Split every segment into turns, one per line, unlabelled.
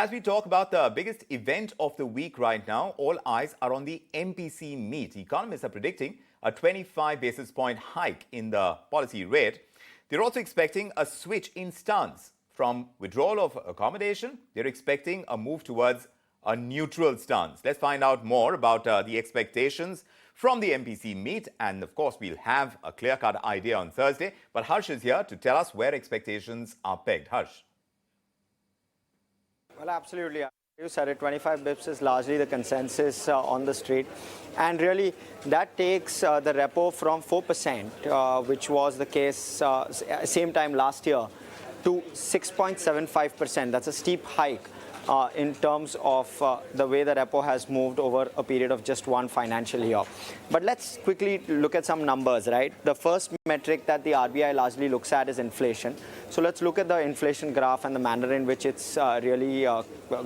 Well, as we talk about the biggest event of the week right now, all eyes are on the MPC meet. Economists are predicting a 25 basis point hike in the policy rate. They're also expecting a switch in stance from withdrawal of accommodation. They're expecting a move towards a neutral stance. Let's find out more about the expectations from the MPC meet. And of course, we'll have a clear-cut idea on Thursday. But Harsh is here to tell us where expectations are pegged. Harsh.
Well, absolutely. You said it, 25 bips is largely the consensus on the street. And really, that takes the repo from 4%, which was the case same time last year, to 6.75%. That's a steep hike in terms of the way the repo has moved over a period of just one financial year. But let's quickly look at some numbers, right? The first metric that the RBI largely looks at is inflation. So let's look at the inflation graph and the manner in which it's really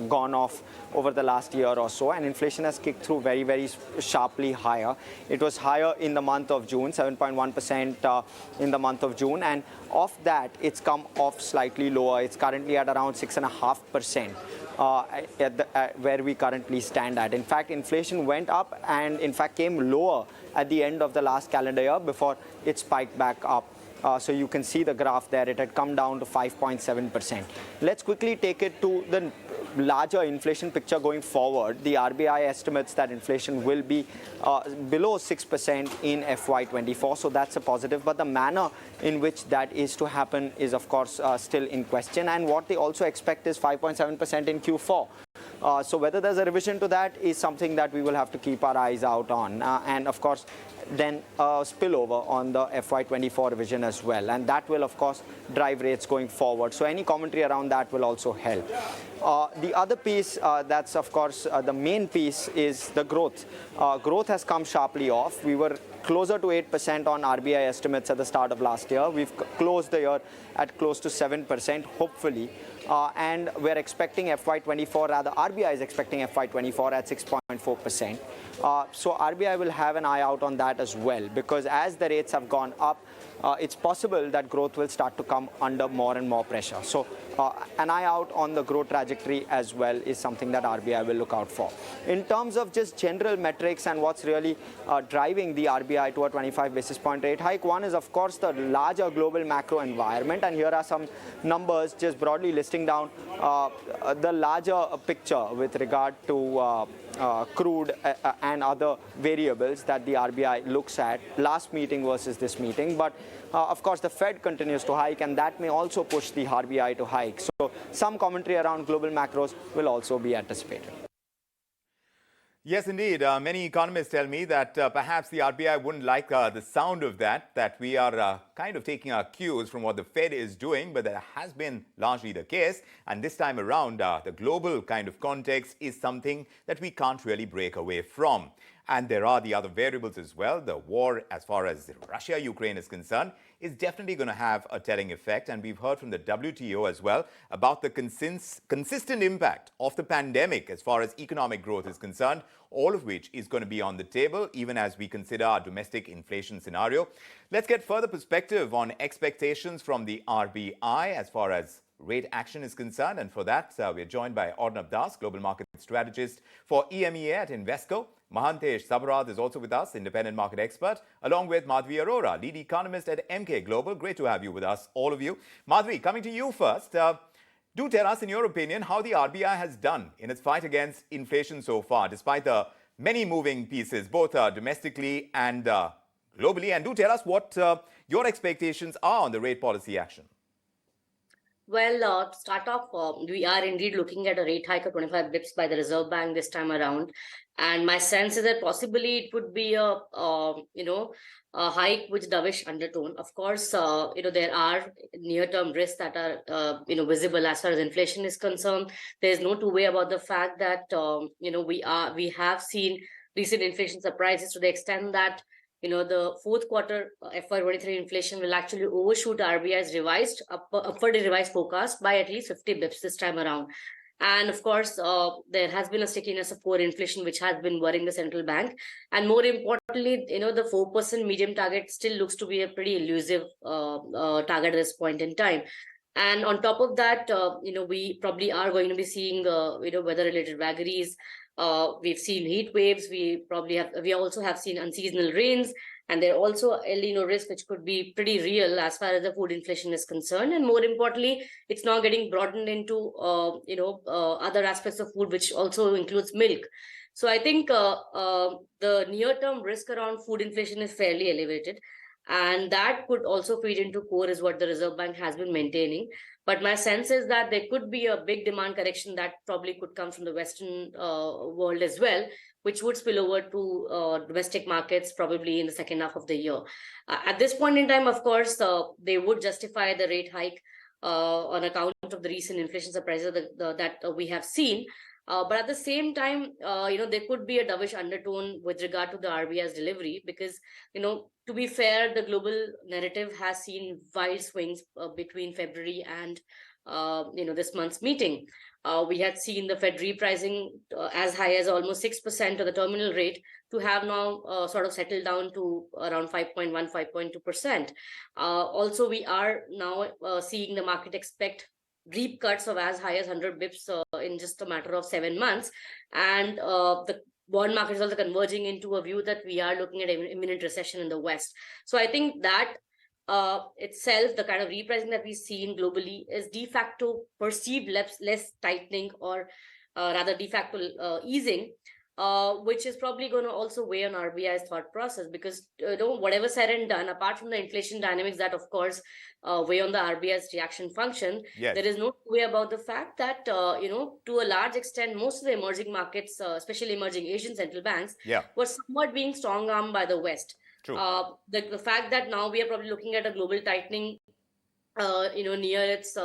gone off over the last year or so. And inflation has kicked through very, very sharply higher. It was higher in the month of June, 7.1% in the month of June. And of that, it's come off slightly lower. It's currently at around 6.5%. Where we currently stand at. In fact, inflation went up and in fact came lower at the end of the last calendar year before it spiked back up. So you can see the graph there. It had come down to 5.7%. Let's quickly take it to the larger inflation picture going forward. The RBI estimates that inflation will be below 6% in FY24. So that's a positive. But the manner in which that is to happen is, of course, still in question. And what they also expect is 5.7% in Q4. So whether there's a revision to that is something that we will have to keep our eyes out on. And of course, then spillover on the FY24 revision as well. And that will, of course, drive rates going forward. So any commentary around that will also help. The other piece that's, of course, the main piece is the growth. Growth has come sharply off. We were closer to 8% on RBI estimates at the start of last year. We've closed the year at close to 7%, hopefully. And we're expecting FY24, rather RBI is expecting FY24 at 6.4%. So RBI will have an eye out on that as well, because as the rates have gone up, it's possible that growth will start to come under more and more pressure. So an eye out on the growth trajectory as well is something that RBI will look out for. In terms of just general metrics and what's really driving the RBI to a 25 basis point rate hike, one is, of course, the larger global macro environment. And here are some numbers just broadly listing down the larger picture with regard to crude and other variables that the RBI looks at last meeting versus this meeting. But of course, the Fed continues to hike, and that may also push the RBI to hike. So some commentary around global macros will also be anticipated.
Yes, indeed. Many economists tell me that perhaps the RBI wouldn't like the sound of that we are kind of taking our cues from what the Fed is doing, but that has been largely the case. And this time around, the global kind of context is something that we can't really break away from. And there are the other variables as well. The war, as far as Russia-Ukraine is concerned, is definitely going to have a telling effect. And we've heard from the WTO as well about the consistent impact of the pandemic as far as economic growth is concerned, all of which is going to be on the table, even as we consider our domestic inflation scenario. Let's get further perspective on expectations from the RBI as far as rate action is concerned. And for that, we're joined by Arnab, Global Market Strategist for EMEA at Invesco. Mahantesh Sabarad is also with us, independent market expert, along with Madhavi Arora, lead economist at Emkay Global. Great to have you with us, all of you. Madhavi, coming to you first. Do tell us, in your opinion, how the RBI has done in its fight against inflation so far, despite the many moving pieces, both domestically and globally. And do tell us what your expectations are on the rate policy action.
Well, to start off, we are indeed looking at a rate hike of 25 bips by the Reserve Bank this time around. And my sense is that possibly it would be a hike with dovish undertone. Of course, there are near-term risks that are, visible as far as inflation is concerned. There's no two way about the fact that, we have seen recent inflation surprises to the extent that, the fourth quarter FY23 inflation will actually overshoot RBI's upwardly revised forecast by at least 50 bips this time around. And of course, there has been a stickiness of core inflation, which has been worrying the central bank. And more importantly, the 4% medium target still looks to be a pretty elusive target at this point in time. And on top of that, we probably are going to be seeing, weather-related vagaries. We've seen heat waves. We also have seen unseasonal rains, and there are also El Nino risk, which could be pretty real as far as the food inflation is concerned. And more importantly, it's now getting broadened into, other aspects of food, which also includes milk. So I think the near-term risk around food inflation is fairly elevated. And that could also feed into core, is what the Reserve Bank has been maintaining. But my sense is that there could be a big demand correction that probably could come from the Western world as well, which would spill over to domestic markets probably in the second half of the year. At this point in time, of course, they would justify the rate hike on account of the recent inflation surprises that we have seen. But at the same time, there could be a dovish undertone with regard to the RBI's delivery, because, to be fair, the global narrative has seen wild swings between February and, this month's meeting. We had seen the Fed repricing as high as almost 6% of the terminal rate to have now sort of settled down to around 5.1, 5.2%. Also, we are now seeing the market expect deep cuts of as high as 100 bips in just a matter of 7 months. And the bond market is also converging into a view that we are looking at an imminent recession in the West. So I think that itself, the kind of repricing that we've seen globally, is de facto perceived less tightening, or rather de facto easing, which is probably going to also weigh on RBI's thought process, because whatever said and done, apart from the inflation dynamics that, of course, weigh on the RBI's reaction function,
Yes.
there is no way about the fact that, to a large extent, most of the emerging markets, especially emerging Asian central banks, were somewhat being strong-armed by the West.
True.
The fact that now we are probably looking at a global tightening near its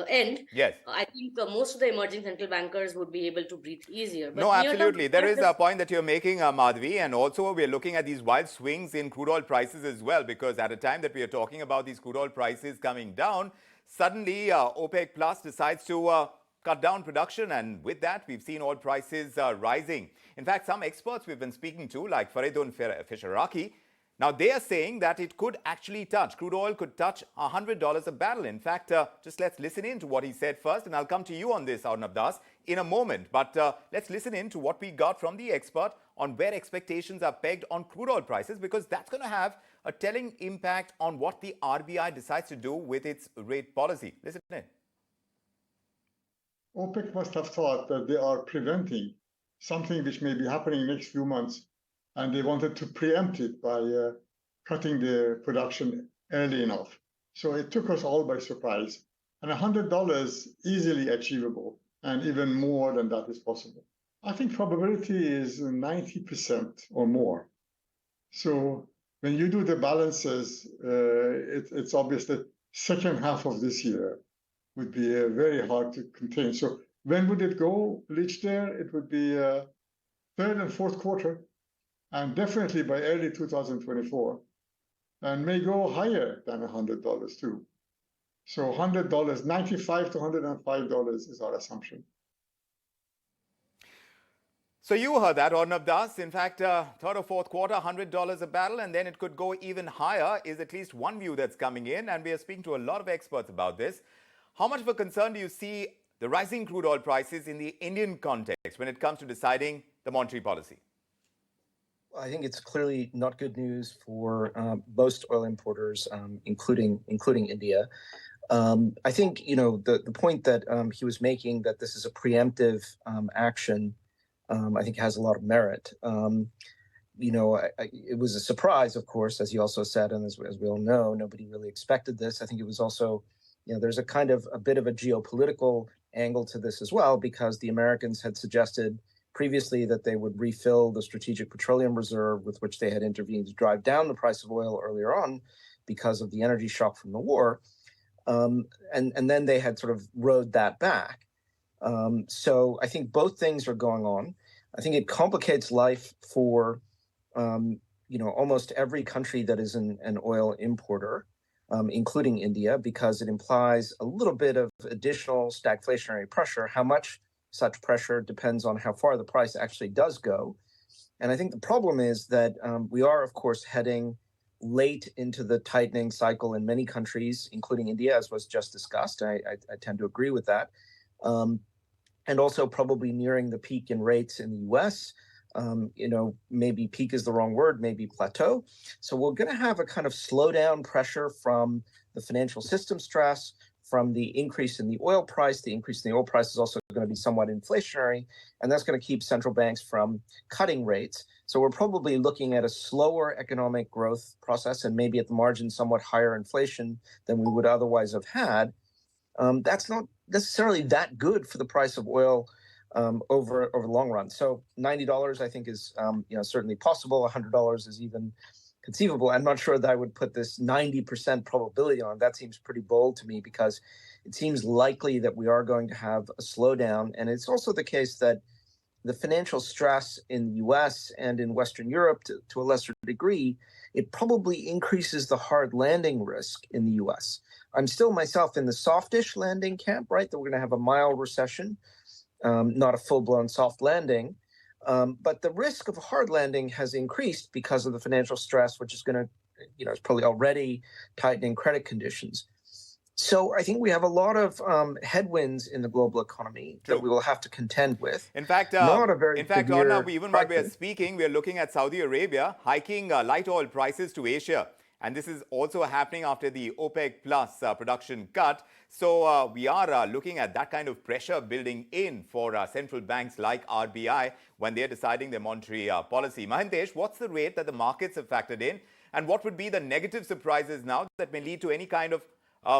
end.
Yes.
I think most of the emerging central bankers would be able to breathe easier. But
no, absolutely. There is a point that you're making, Madhavi, and also we're looking at these wild swings in crude oil prices as well, because at a time that we are talking about these crude oil prices coming down, suddenly OPEC Plus decides to cut down production, and with that, we've seen oil prices rising. In fact, some experts we've been speaking to, like Faridun Fisharaki, now they are saying that it could actually touch, crude oil could touch $100 a barrel. In fact, just let's listen in to what he said first, and I'll come to you on this, Arnab Das, in a moment. But let's listen in to what we got from the expert on where expectations are pegged on crude oil prices, because that's going to have a telling impact on what the RBI decides to do with its rate policy. Listen in.
OPEC must have thought that they are preventing something which may be happening in the next few months, and they wanted to preempt it by cutting the production early enough. So it took us all by surprise. And $100 easily achievable, and even more than that is possible. I think probability is 90% or more. So when you do the balances, it's obvious that second half of this year would be very hard to contain. So when would it reach there? It would be third and fourth quarter, and definitely by early 2024, and may go higher than $100 too. So $100, $95 to $105 is our assumption.
So you heard that, Arnab Das. In fact, third or fourth quarter, $100 a barrel, and then it could go even higher, is at least one view that's coming in, and we are speaking to a lot of experts about this. How much of a concern do you see the rising crude oil prices in the Indian context when it comes to deciding the monetary policy?
I think it's clearly not good news for most oil importers, including India. I think the point that he was making, that this is a preemptive action, I think has a lot of merit. It was a surprise, of course, as he also said, and as we all know, nobody really expected this. I think it was also, there's a kind of a bit of a geopolitical angle to this as well, because the Americans had suggested previously that they would refill the strategic petroleum reserve with which they had intervened to drive down the price of oil earlier on because of the energy shock from the war. And then they had sort of rode that back. So I think both things are going on. I think it complicates life for, almost every country that is an oil importer, including India, because it implies a little bit of additional stagflationary pressure. How much such pressure depends on how far the price actually does go. And I think the problem is that we are, of course, heading late into the tightening cycle in many countries, including India, as was just discussed. I tend to agree with that. And also probably nearing the peak in rates in the US. Maybe peak is the wrong word, maybe plateau. So we're going to have a kind of slowdown pressure from the financial system stress, from the increase in the oil price. The increase in the oil price is also going to be somewhat inflationary, and that's going to keep central banks from cutting rates. So we're probably looking at a slower economic growth process and maybe at the margin somewhat higher inflation than we would otherwise have had. That's not necessarily that good for the price of oil over the long run. So $90, I think, is certainly possible. $100 is even conceivable. I'm not sure that I would put this 90% probability on. That seems pretty bold to me because it seems likely that we are going to have a slowdown. And it's also the case that the financial stress in the US and in Western Europe to a lesser degree, it probably increases the hard landing risk in the US. I'm still myself in the softish landing camp, right? That we're going to have a mild recession, not a full-blown soft landing. But the risk of a hard landing has increased because of the financial stress, which is going to, it's probably already tightening credit conditions. So I think we have a lot of headwinds in the global economy that we will have to contend with.
In fact, Arnab, even while we are speaking, we are looking at Saudi Arabia hiking light oil prices to Asia. And this is also happening after the OPEC plus production cut. So we are looking at that kind of pressure building in for central banks like RBI when they're deciding their monetary policy. Mahantesh, what's the rate that the markets have factored in? And what would be the negative surprises now that may lead to any kind of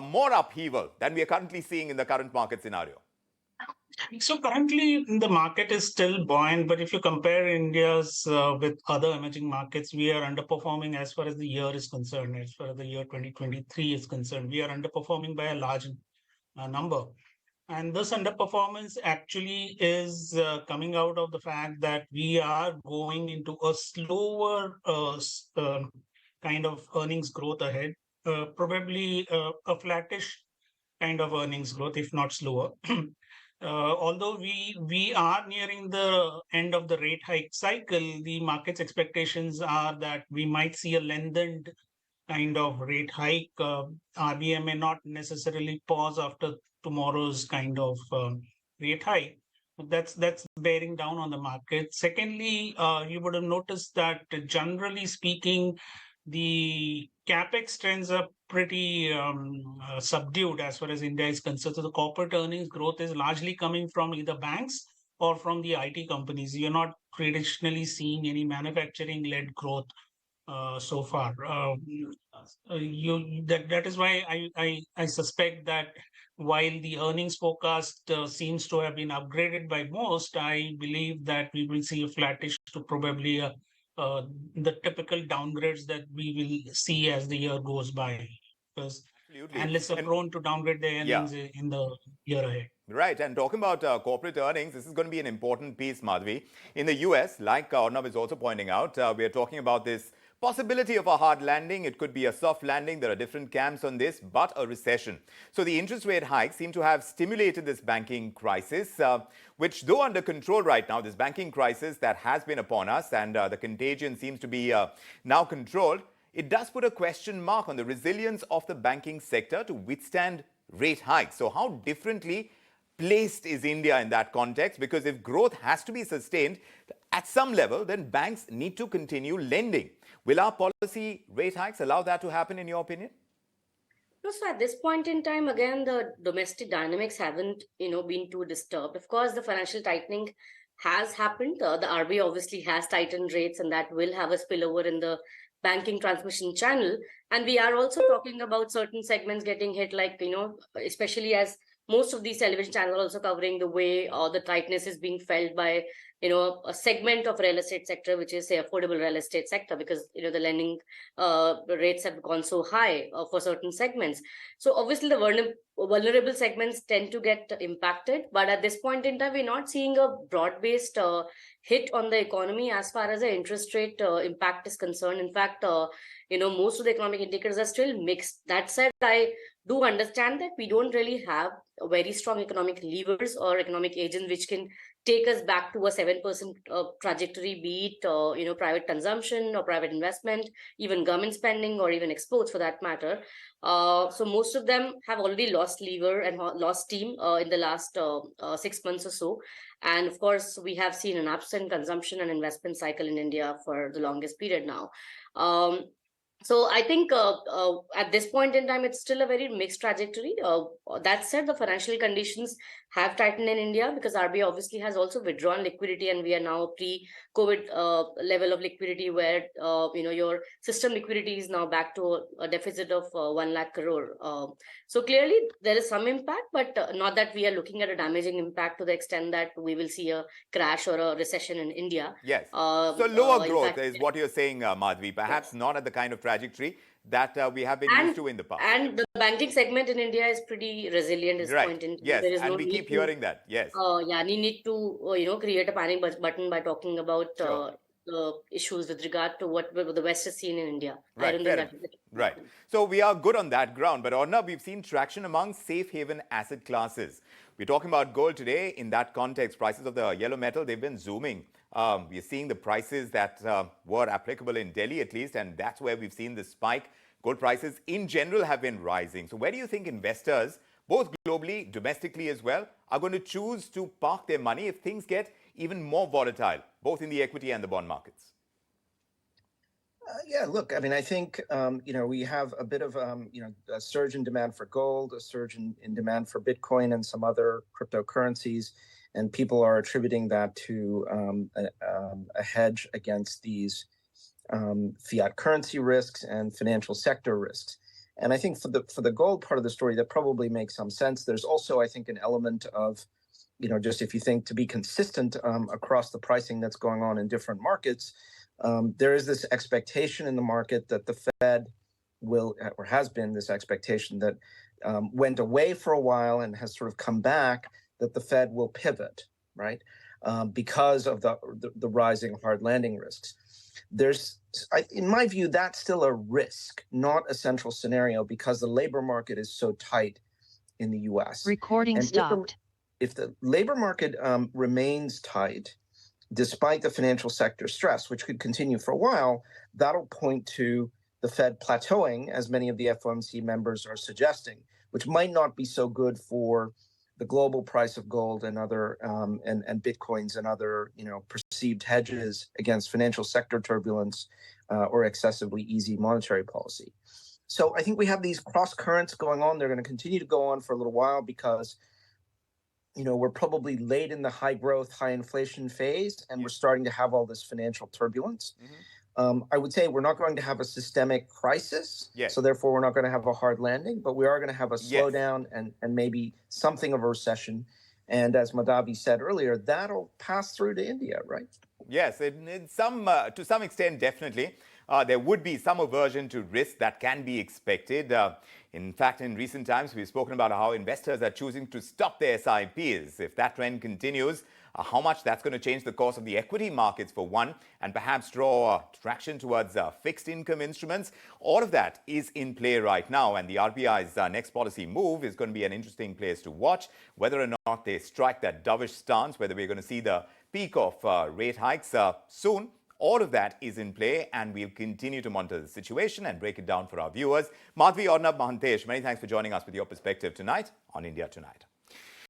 more upheaval than we are currently seeing in the current market scenario?
So currently the market is still buoyant, but if you compare India's with other emerging markets, we are underperforming as far as the year is concerned. As far as the year 2023 is concerned, we are underperforming by a large number. And this underperformance actually is coming out of the fact that we are going into a slower kind of earnings growth ahead, probably a flattish kind of earnings growth, if not slower. Although we are nearing the end of the rate hike cycle, the market's expectations are that we might see a lengthened kind of rate hike. RBI may not necessarily pause after tomorrow's kind of rate hike. That's bearing down on the market. Secondly, you would have noticed that generally speaking, the capex trends are pretty subdued as far as India is concerned. So the corporate earnings growth is largely coming from either banks or from the IT companies. You're not traditionally seeing any manufacturing-led growth so far. That is why I suspect that while the earnings forecast seems to have been upgraded by most, I believe that we will see a flattish to probably the typical downgrades that we will see as the year goes by, because analysts are prone to downgrade their earnings in the year ahead.
Right, and talking about corporate earnings, this is going to be an important piece, Madhavi. In the US, like Arnab is also pointing out, we are talking about this possibility of a hard landing. It could be a soft landing. There are different camps on this, but a recession. So the interest rate hikes seem to have stimulated this banking crisis, which though under control right now, this banking crisis that has been upon us and the contagion seems to be now controlled, it does put a question mark on the resilience of the banking sector to withstand rate hikes. So how differently placed is India in that context? Because if growth has to be sustained at some level, then banks need to continue lending. Will our policy rate hikes allow that to happen, in your opinion?
No, so at this point in time, again, the domestic dynamics haven't, been too disturbed. Of course, the financial tightening has happened. The RBI obviously has tightened rates, and that will have a spillover in the banking transmission channel. And we are also talking about certain segments getting hit, like, especially as most of these television channels are also covering the way the tightness is being felt by, a segment of real estate sector, which is, say, affordable real estate sector, because, the lending rates have gone so high for certain segments. So obviously the vulnerable segments tend to get impacted. But at this point in time, we're not seeing a broad-based hit on the economy as far as the interest rate impact is concerned. In fact, most of the economic indicators are still mixed. That said, I do understand that we don't really have very strong economic levers or economic agents which can take us back to a 7% trajectory, be it private consumption or private investment, even government spending, or even exports for that matter. So most of them have already lost lever and lost steam in the last 6 months or so. And of course, we have seen an absent consumption and investment cycle in India for the longest period now. So I think at this point in time, it's still a very mixed trajectory. That said, the financial conditions have tightened in India because RBI obviously has also withdrawn liquidity, and we are now pre-COVID level of liquidity where your system liquidity is now back to a deficit of 1 lakh crore. So clearly there is some impact, but not that we are looking at a damaging impact to the extent that we will see a crash or a recession in India.
Yes. So lower growth
fact,
is what you're saying, Madhavi. Perhaps not at the kind of trajectory that we have been used to in the past.
And the banking segment in India is pretty resilient at this point in time.
Yes,
There is
and
no
we
need
keep
to,
hearing that. Yes.
need to create a panic button by talking about
Sure.
the issues with regard to what the West has seen in India.
Right,
I don't
fair
think
enough.
that
Right. So we are good on that ground. But Arnab, we've seen traction among safe haven asset classes. We're talking about gold today. In that context, prices of the yellow metal, they've been zooming. We're seeing the prices that were applicable in Delhi at least, and that's where we've seen the spike. Gold prices in general have been rising. So where do you think investors, both globally, domestically as well, are going to choose to park their money if things get even more volatile, both in the equity and the bond markets?
Yeah, look, I mean, I think, we have a bit of, a surge in demand for gold, a surge in demand for Bitcoin and some other cryptocurrencies. And people are attributing that to a hedge against these fiat currency risks and financial sector risks. And I think for the gold part of the story, that probably makes some sense. There's also, I think, an element of, just if you think to be consistent across the pricing that's going on in different markets, there is this expectation in the market that the Fed will, or has been this expectation that went away for a while and has sort of come back, that the Fed will pivot, right? Because of the rising hard landing risks. In my view, that's still a risk, not a central scenario, because the labor market is so tight in the U.S.
Recording
and
stopped.
If the labor market remains tight, despite the financial sector stress, which could continue for a while, that'll point to the Fed plateauing, as many of the FOMC members are suggesting, which might not be so good for the global price of gold and other and Bitcoins and other perceived hedges against financial sector turbulence or excessively easy monetary policy. So I think we have these cross currents going on. They're going to continue to go on for a little while because we're probably late in the high growth, high inflation phase, and we're starting to have all this financial turbulence. I would say we're not going to have a systemic crisis, so therefore we're not going to have a hard landing, but we are going to have a slowdown and maybe something of a recession. And as Madhavi said earlier, that'll pass through to India, right?
Yes, to some extent, definitely. There would be some aversion to risk that can be expected. In fact, in recent times, we've spoken about how investors are choosing to stop their SIPs. If that trend continues, how much that's going to change the course of the equity markets for one, and perhaps draw traction towards fixed income instruments. All of that is in play right now, and the RBI's next policy move is going to be an interesting place to watch, whether or not they strike that dovish stance, whether we're going to see the peak of rate hikes soon. All of that is in play, and we'll continue to monitor the situation and break it down for our viewers. Madhavi, Arnab, Mahantesh, many thanks for joining us with your perspective tonight on India Tonight.